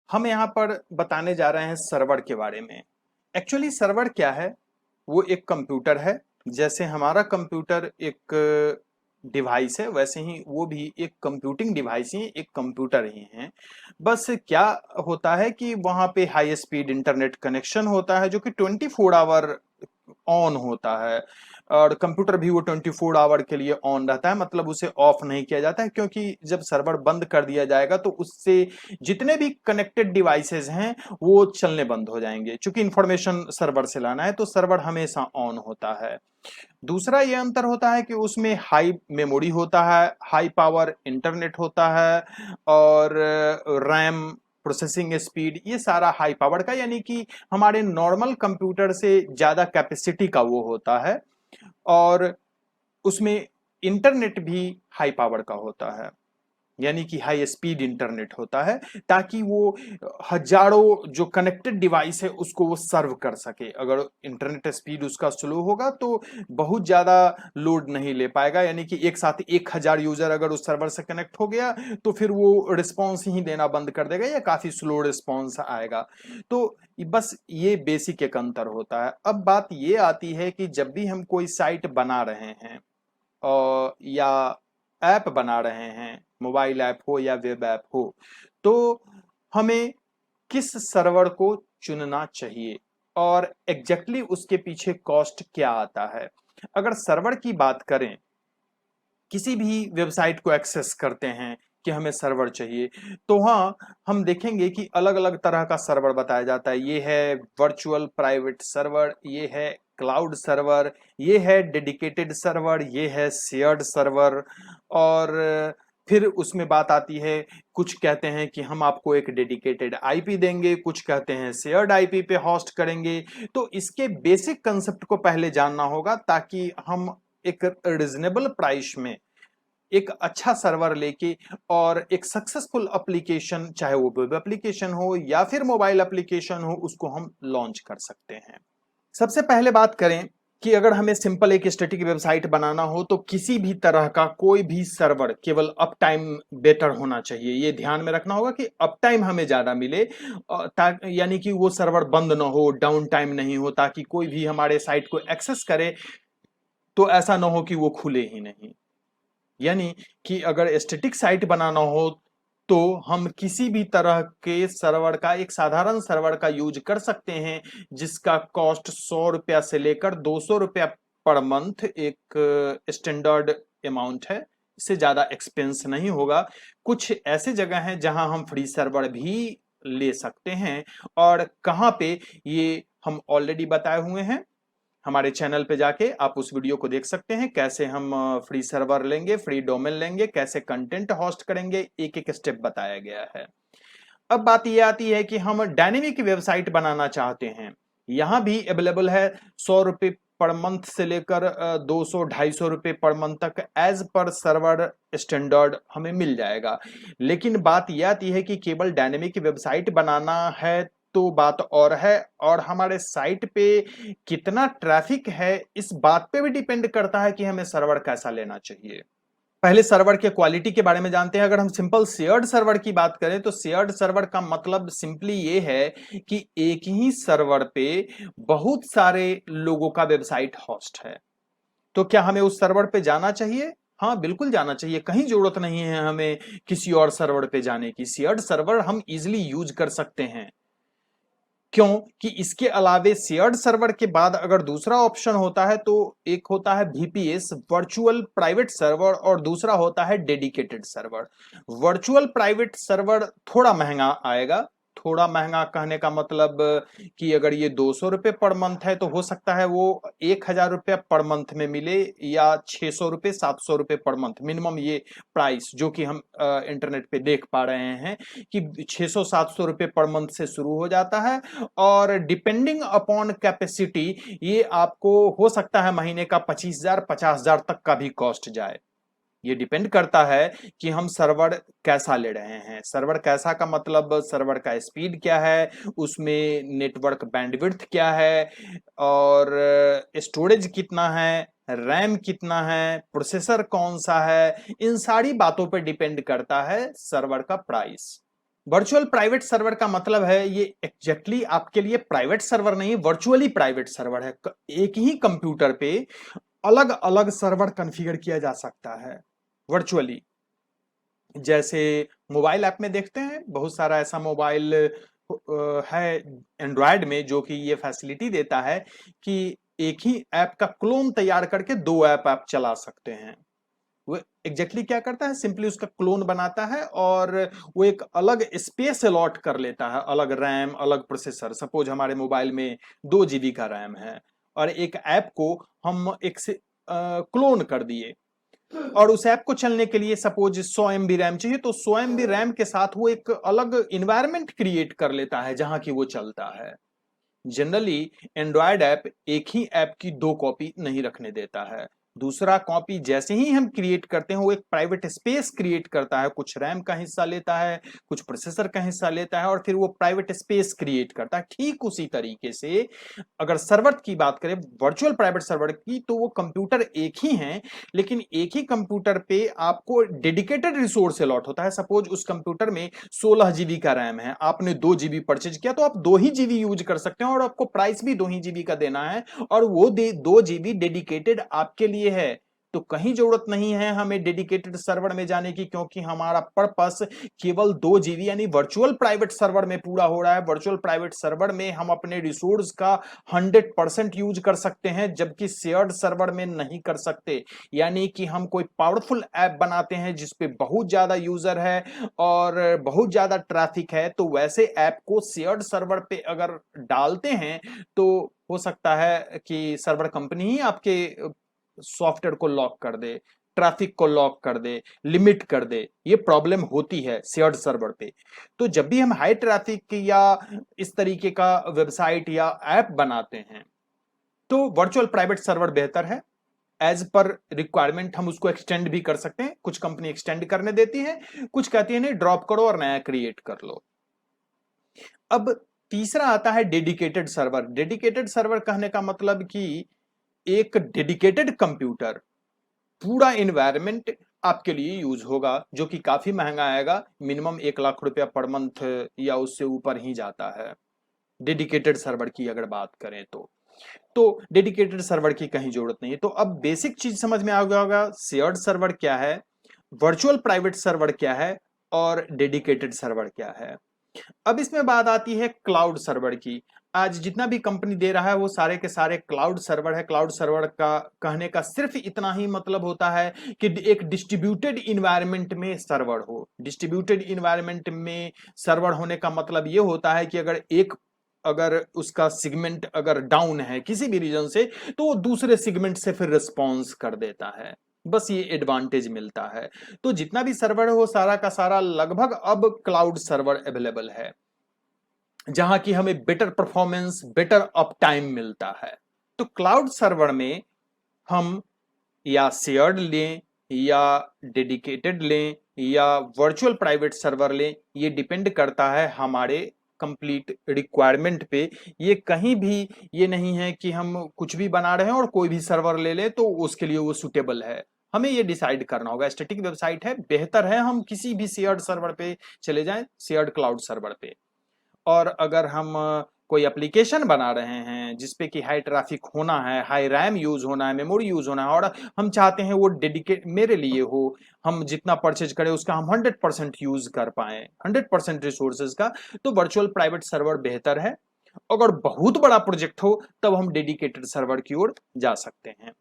हम यहाँ पर बताने जा रहे हैं सर्वर के बारे में। एक्चुअली सर्वर क्या है? वो एक कंप्यूटर है। जैसे हमारा कंप्यूटर एक डिवाइस है, वैसे ही वो भी एक कंप्यूटिंग डिवाइस ही, एक कंप्यूटर ही है। बस क्या होता है कि वहाँ पे हाई स्पीड इंटरनेट कनेक्शन होता है जो कि 24 आवर ऑन होता है। और कंप्यूटर भी वो 24 आवर के लिए ऑन रहता है, मतलब उसे ऑफ नहीं किया जाता है, क्योंकि जब सर्वर बंद कर दिया जाएगा तो उससे जितने भी कनेक्टेड डिवाइसेस हैं वो चलने बंद हो जाएंगे। चूंकि इंफॉर्मेशन सर्वर से लाना है तो सर्वर हमेशा ऑन होता है। दूसरा ये अंतर होता है कि उसमें हाई मेमोरी होता है, हाई पावर इंटरनेट होता है, और रैम, प्रोसेसिंग स्पीड, ये सारा हाई पावर का, यानी कि हमारे नॉर्मल कंप्यूटर से ज्यादा कैपेसिटी का वो होता है। और उसमें इंटरनेट भी हाई पावर का होता है, यानी कि हाई स्पीड इंटरनेट होता है, ताकि वो हजारों जो कनेक्टेड डिवाइस है उसको वो सर्व कर सके। अगर इंटरनेट स्पीड उसका स्लो होगा तो बहुत ज्यादा लोड नहीं ले पाएगा, यानी कि एक साथ 1000 यूजर अगर उस सर्वर से कनेक्ट हो गया तो फिर वो रिस्पॉन्स ही देना बंद कर देगा या काफी स्लो रिस्पॉन्स आएगा। तो बस ये बेसिक एक अंतर होता है। अब बात ये आती है कि जब भी हम कोई साइट बना रहे हैं और या ऐप बना रहे हैं, मोबाइल ऐप हो या वेब ऐप हो, तो हमें किस सर्वर को चुनना चाहिए और एग्जैक्टली उसके पीछे कॉस्ट क्या आता है। अगर सर्वर की बात करें, किसी भी वेबसाइट को एक्सेस करते हैं कि हमें सर्वर चाहिए, तो हाँ, हम देखेंगे कि अलग अलग तरह का सर्वर बताया जाता है। ये है वर्चुअल प्राइवेट सर्वर, ये है क्लाउड सर्वर, ये है डेडिकेटेड सर्वर, ये है शेयर्ड सर्वर। और फिर उसमें बात आती है, कुछ कहते हैं कि हम आपको एक डेडिकेटेड आईपी देंगे, कुछ कहते हैं शेयर्ड आईपी पे होस्ट करेंगे। तो इसके बेसिक कंसेप्ट को पहले जानना होगा, ताकि हम एक रिजनेबल प्राइस में एक अच्छा सर्वर लेके और एक सक्सेसफुल एप्लीकेशन, चाहे वो वेब एप्लीकेशन हो या फिर मोबाइल एप्लीकेशन हो, उसको हम लॉन्च कर सकते हैं। सबसे पहले बात करें कि अगर हमें सिंपल एक स्टैटिक वेबसाइट बनाना हो तो किसी भी तरह का कोई भी सर्वर केवल अप टाइम बेटर होना चाहिए। ये ध्यान में रखना होगा कि अप टाइम हमें ज्यादा मिले, यानी कि वो सर्वर बंद ना हो, डाउन टाइम नहीं हो, ताकि कोई भी हमारे साइट को एक्सेस करे तो ऐसा ना हो कि वो खुले ही नहीं। यानी कि अगर स्टैटिक साइट बनाना हो तो हम किसी भी तरह के सर्वर का, एक साधारण सर्वर का यूज कर सकते हैं, जिसका कॉस्ट 100 रुपया से लेकर 200 रुपया पर मंथ एक स्टैंडर्ड अमाउंट है। इससे ज्यादा एक्सपेंस नहीं होगा। कुछ ऐसे जगह हैं जहां हम फ्री सर्वर भी ले सकते हैं, और कहां पे ये हम ऑलरेडी बताए हुए हैं। हमारे चैनल पे जाके आप उस वीडियो को देख सकते हैं, कैसे हम फ्री सर्वर लेंगे, फ्री डोमेन लेंगे, कैसे कंटेंट होस्ट करेंगे, एक एक स्टेप बताया गया है। अब बात यह आती है कि हम डायनेमिक वेबसाइट बनाना चाहते हैं। यहां भी अवेलेबल है 100 रुपये पर मंथ से लेकर 200-250 रुपये पर मंथ तक, एज पर सर्वर स्टैंडर्ड हमें मिल जाएगा। लेकिन बात यह आती है कि केवल डायनेमिक वेबसाइट बनाना है तो बात और है, और हमारे साइट पे कितना ट्रैफिक है इस बात पे भी डिपेंड करता है कि हमें सर्वर कैसा लेना चाहिए। पहले सर्वर के क्वालिटी के बारे में जानते हैं। अगर हम सिंपल शेयर्ड सर्वर की बात करें तो शेयर्ड सर्वर का मतलब सिंपली ये है कि एक ही सर्वर पे बहुत सारे लोगों का वेबसाइट होस्ट है। तो क्या हमें उस सर्वर पे जाना चाहिए? हाँ, बिल्कुल जाना चाहिए। कहीं जरूरत नहीं है हमें किसी और सर्वर पे जाने की। शेयर्ड सर्वर हम इजिली यूज कर सकते हैं। क्यों कि इसके अलावे शेयर्ड सर्वर के बाद अगर दूसरा ऑप्शन होता है तो एक होता है वीपीएस, वर्चुअल प्राइवेट सर्वर, और दूसरा होता है dedicated server. Virtual private server थोड़ा महंगा आएगा। थोड़ा महंगा कहने का मतलब कि अगर ये 200 रुपये पर मंथ है तो हो सकता है वो 1000 रुपया पर मंथ में मिले, या 600 रुपये 700 रुपये पर मंथ मिनिमम, ये प्राइस जो कि हम इंटरनेट पे देख पा रहे हैं कि 600-700 रुपये पर मंथ से शुरू हो जाता है। और डिपेंडिंग अपॉन कैपेसिटी ये आपको हो सकता है महीने का 25,000 50,000 तक का भी कॉस्ट जाए। ये डिपेंड करता है कि हम सर्वर कैसा ले रहे हैं। सर्वर कैसा का मतलब सर्वर का स्पीड क्या है, उसमें नेटवर्क बैंडविड्थ क्या है, और स्टोरेज कितना है, रैम कितना है, प्रोसेसर कौन सा है, इन सारी बातों पर डिपेंड करता है सर्वर का प्राइस। वर्चुअल प्राइवेट सर्वर का मतलब है ये एग्जैक्टली आपके लिए प्राइवेट सर्वर नहीं है, वर्चुअली प्राइवेट सर्वर है। एक ही कंप्यूटर पे अलग अलग सर्वर कॉन्फ़िगर किया जा सकता है वर्चुअली। जैसे मोबाइल ऐप में देखते हैं बहुत सारा ऐसा मोबाइल है एंड्रॉयड में जो कि ये फैसिलिटी देता है कि एक ही ऐप का क्लोन तैयार करके दो ऐप आप चला सकते हैं। वो एग्जैक्टली क्या करता है, सिंपली उसका क्लोन बनाता है और वो एक अलग स्पेस अलॉट कर लेता है, अलग रैम अलग प्रोसेसर। सपोज हमारे मोबाइल में 2 GB का रैम है और एक ऐप को हम एक से क्लोन कर दिए और उस ऐप को चलने के लिए सपोज 100 MB रैम चाहिए, तो 100 MB रैम के साथ वो एक अलग इन्वायरमेंट क्रिएट कर लेता है जहां की वो चलता है। जनरली एंड्रॉयड ऐप एक ही ऐप की 2 कॉपी नहीं रखने देता है। दूसरा कॉपी जैसे ही हम क्रिएट करते हैं वो एक प्राइवेट स्पेस क्रिएट करता है, कुछ रैम का हिस्सा लेता है, कुछ प्रोसेसर का हिस्सा लेता है और फिर वो प्राइवेट स्पेस क्रिएट करता है। ठीक उसी तरीके से अगर सर्वर की बात करें, वर्चुअल प्राइवेट सर्वर की, तो वो कंप्यूटर एक ही हैं लेकिन एक ही कंप्यूटर पे आपको डेडिकेटेड रिसोर्स अलॉट होता है। सपोज उस कंप्यूटर में 16 GB का रैम है, आपने 2 GB परचेज किया तो आप 2 ही GB यूज कर सकते हैं और आपको प्राइस भी 2 ही GB का देना है और वो 2 GB डेडिकेटेड आपके लिए है। तो कहीं जरूरत नहीं है हमें डेडिकेटेड सर्वर में जाने की, क्योंकि हमारा पर्पस केवल 2 GB यानी वर्चुअल प्राइवेट सर्वर में पूरा हो रहा है। वर्चुअल प्राइवेट सर्वर में हम अपने रिसोर्स का 100% यूज कर सकते हैं, जबकि शेयर्ड सर्वर में नहीं कर सकते। यानी कि हम कोई पावरफुल ऐप बनाते हैं जिसपे बहुत ज्यादा यूजर है और बहुत ज्यादा ट्रैफिक है, तो वैसे ऐप को शेयर्ड सर्वर पे अगर डालते हैं तो हो सकता है कि सर्वर कंपनी ही आपके सॉफ्टवेयर को लॉक कर दे, ट्रैफिक को लॉक कर दे, लिमिट कर दे। ये प्रॉब्लम होती है शेयर्ड सर्वर पे। तो जब भी हम हाई ट्रैफिक या इस तरीके का वेबसाइट या ऐप बनाते हैं तो वर्चुअल प्राइवेट सर्वर बेहतर है। एज पर रिक्वायरमेंट हम उसको एक्सटेंड भी कर सकते हैं। कुछ कंपनी एक्सटेंड करने देती है, कुछ कहती है नहीं ड्रॉप करो और नया क्रिएट कर लो। अब तीसरा आता है डेडिकेटेड सर्वर। डेडिकेटेड सर्वर कहने का मतलब कि एक डेडिकेटेड कंप्यूटर पूरा इन्वायरमेंट आपके लिए यूज होगा, जो कि काफी महंगा आएगा, मिनिमम 1 लाख रुपया पर मंथ या उससे ऊपर ही जाता है डेडिकेटेड सर्वर की अगर बात करें तो डेडिकेटेड सर्वर की कहीं जरूरत नहीं है। तो अब बेसिक चीज समझ में आ गया होगा, शेयर्ड सर्वर क्या है, वर्चुअल प्राइवेट सर्वर क्या है और डेडिकेटेड सर्वर क्या है। अब इसमें बात आती है क्लाउड सर्वर की। आज जितना भी कंपनी दे रहा है वो सारे के सारे क्लाउड सर्वर है। क्लाउड सर्वर का कहने का सिर्फ इतना ही मतलब होता है कि एक डिस्ट्रीब्यूटेड इन्वायरमेंट में सर्वर हो। डिस्ट्रीब्यूटेड इन्वायरमेंट में सर्वर होने का मतलब ये होता है कि अगर उसका सेगमेंट अगर डाउन है किसी भी रीजन से, तो वो दूसरे सेगमेंट से फिर रिस्पॉन्स कर देता है। बस ये एडवांटेज मिलता है। तो जितना भी सर्वर है वो सारा का सारा लगभग अब क्लाउड सर्वर अवेलेबल है, जहां की हमें better performance, better up time मिलता है। तो क्लाउड सर्वर में हम या शेयर्ड लें या डेडिकेटेड लें या वर्चुअल प्राइवेट सर्वर लें, ये डिपेंड करता है हमारे कंप्लीट रिक्वायरमेंट पे। ये कहीं भी ये नहीं है कि हम कुछ भी बना रहे हैं और कोई भी सर्वर ले लें तो उसके लिए वो सुटेबल है। हमें ये डिसाइड करना होगा। स्टैटिक वेबसाइट है, बेहतर है हम किसी भी शेयर्ड सर्वर पे चले जाएं, शेयर्ड क्लाउड सर्वर पे। और अगर हम कोई एप्लीकेशन बना रहे हैं जिसपे कि हाई ट्रैफिक होना है, हाई रैम यूज होना है, मेमोरी यूज होना है और हम चाहते हैं वो डेडिकेट मेरे लिए हो, हम जितना परचेज करें उसका हम 100% यूज कर पाए, 100% रिसोर्सेज का, तो वर्चुअल प्राइवेट सर्वर बेहतर है। अगर बहुत बड़ा प्रोजेक्ट हो तब हम डेडिकेटेड सर्वर की ओर जा सकते हैं।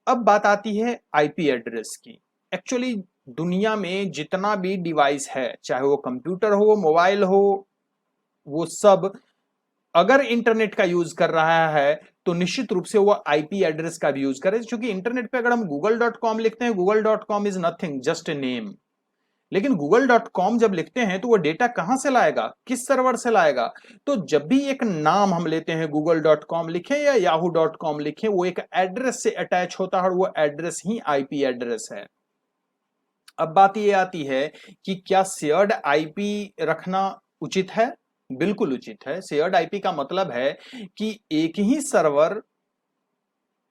अब बात आती है आईपी एड्रेस की। एक्चुअली दुनिया में जितना भी डिवाइस है, चाहे वो कंप्यूटर हो, मोबाइल हो, वो सब अगर इंटरनेट का यूज कर रहा है तो निश्चित रूप से वो आईपी एड्रेस का भी यूज करे। क्योंकि इंटरनेट पे अगर हम google.com लिखते हैं, google.com is nothing, just a name. लेकिन google.com जब लिखते हैं तो वो डेटा कहां से लाएगा, किस सर्वर से लाएगा। तो जब भी एक नाम हम लेते हैं, google.com लिखें या yahoo.com लिखें, वो एक एड्रेस से अटैच होता है और वो एड्रेस ही आईपी एड्रेस है। अब बात ये आती है कि क्या शेयर्ड आईपी रखना उचित है? बिल्कुल उचित है। शेयर्ड आईपी का मतलब है कि एक ही सर्वर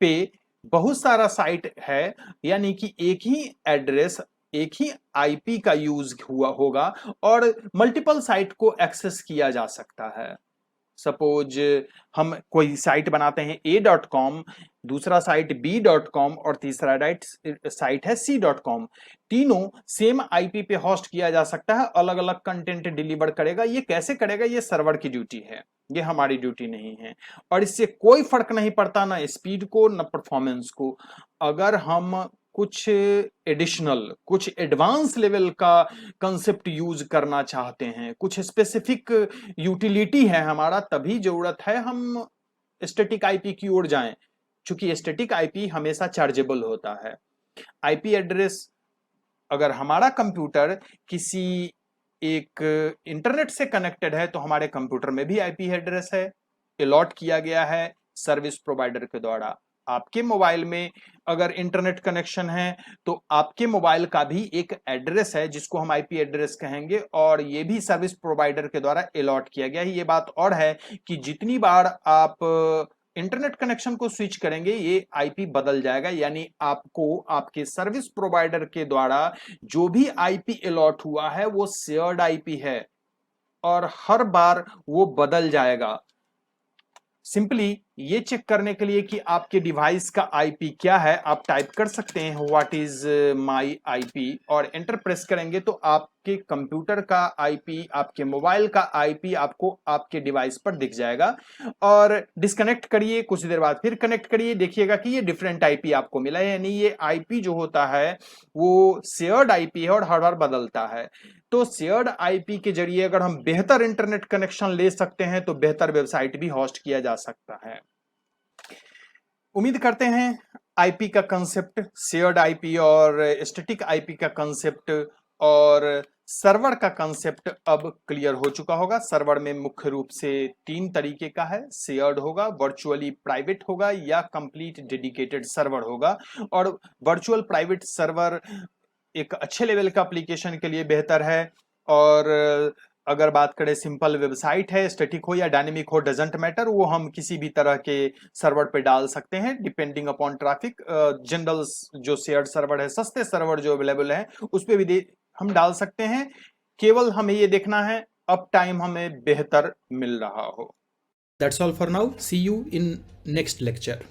पे बहुत सारा साइट है, यानी कि एक ही एड्रेस एक ही आईपी का यूज हुआ होगा और मल्टीपल साइट को एक्सेस किया जा सकता है। सपोज हम कोई साइट बनाते हैं a.com, दूसरा साइट b.com और तीसरा साइट है c.com। तीनों सेम आईपी पे होस्ट किया जा सकता है, अलग अलग कंटेंट डिलीवर करेगा। ये कैसे करेगा, ये सर्वर की ड्यूटी है, ये हमारी ड्यूटी नहीं है। और इससे कोई फर्क नहीं पड़ता ना स्पीड को ना परफॉर्मेंस को। अगर हम कुछ एडिशनल, कुछ एडवांस लेवल का कंसेप्ट यूज करना चाहते हैं, कुछ स्पेसिफिक यूटिलिटी है हमारा, तभी जरूरत है हम स्टैटिक आईपी की ओर जाएं। क्योंकि स्टैटिक आईपी हमेशा चार्जेबल होता है। आईपी एड्रेस, अगर हमारा कंप्यूटर किसी एक इंटरनेट से कनेक्टेड है तो हमारे कंप्यूटर में भी आईपी एड्रेस है, अलॉट किया गया है सर्विस प्रोवाइडर के द्वारा। आपके मोबाइल में अगर इंटरनेट कनेक्शन है तो आपके मोबाइल का भी एक एड्रेस है जिसको हम आईपी एड्रेस कहेंगे, और ये भी सर्विस प्रोवाइडर के द्वारा अलॉट किया गया है। ये बात और है कि जितनी बार आप इंटरनेट कनेक्शन को स्विच करेंगे ये आईपी बदल जाएगा, यानी आपको आपके सर्विस प्रोवाइडर के द्वारा जो भी आईपी अलॉट हुआ है वो शेयर्ड आईपी है और हर बार वो बदल जाएगा। सिंपली ये चेक करने के लिए कि आपके डिवाइस का आईपी क्या है, आप टाइप कर सकते हैं व्हाट इज माय आईपी और एंटर प्रेस करेंगे तो आपके कंप्यूटर का आईपी, आपके मोबाइल का आईपी आपको आपके डिवाइस पर दिख जाएगा। और डिस्कनेक्ट करिए, कुछ देर बाद फिर कनेक्ट करिए, देखिएगा कि ये डिफरेंट आईपी आपको मिला है। यानी ये आईपी जो होता है वो शेयर्ड आईपी है और हर बार बदलता है। तो शेयर्ड आईपी के जरिए अगर हम बेहतर इंटरनेट कनेक्शन ले सकते हैं तो बेहतर वेबसाइट भी होस्ट किया जा सकता है। उम्मीद करते हैं आईपी का कंसेप्ट, शेयर्ड आईपी और स्टैटिक आईपी का कंसेप्ट और सर्वर का कंसेप्ट अब क्लियर हो चुका होगा। सर्वर में मुख्य रूप से 3 तरीके का है, शेयर्ड होगा, वर्चुअली प्राइवेट होगा या कंप्लीट डेडिकेटेड सर्वर होगा। और वर्चुअल प्राइवेट सर्वर एक अच्छे लेवल का एप्लीकेशन के लिए बेहतर है। और अगर बात करें सिंपल वेबसाइट है, स्टैटिक हो या डायनेमिक हो डजंट मैटर, वो हम किसी भी तरह के सर्वर पे डाल सकते हैं डिपेंडिंग अपॉन ट्रैफिक। जनरल जो शेयर्ड सर्वर है, सस्ते सर्वर जो अवेलेबल है उस पे भी हम डाल सकते हैं। केवल हमें ये देखना है अप टाइम हमें बेहतर मिल रहा हो। That's all for now, see you in next lecture.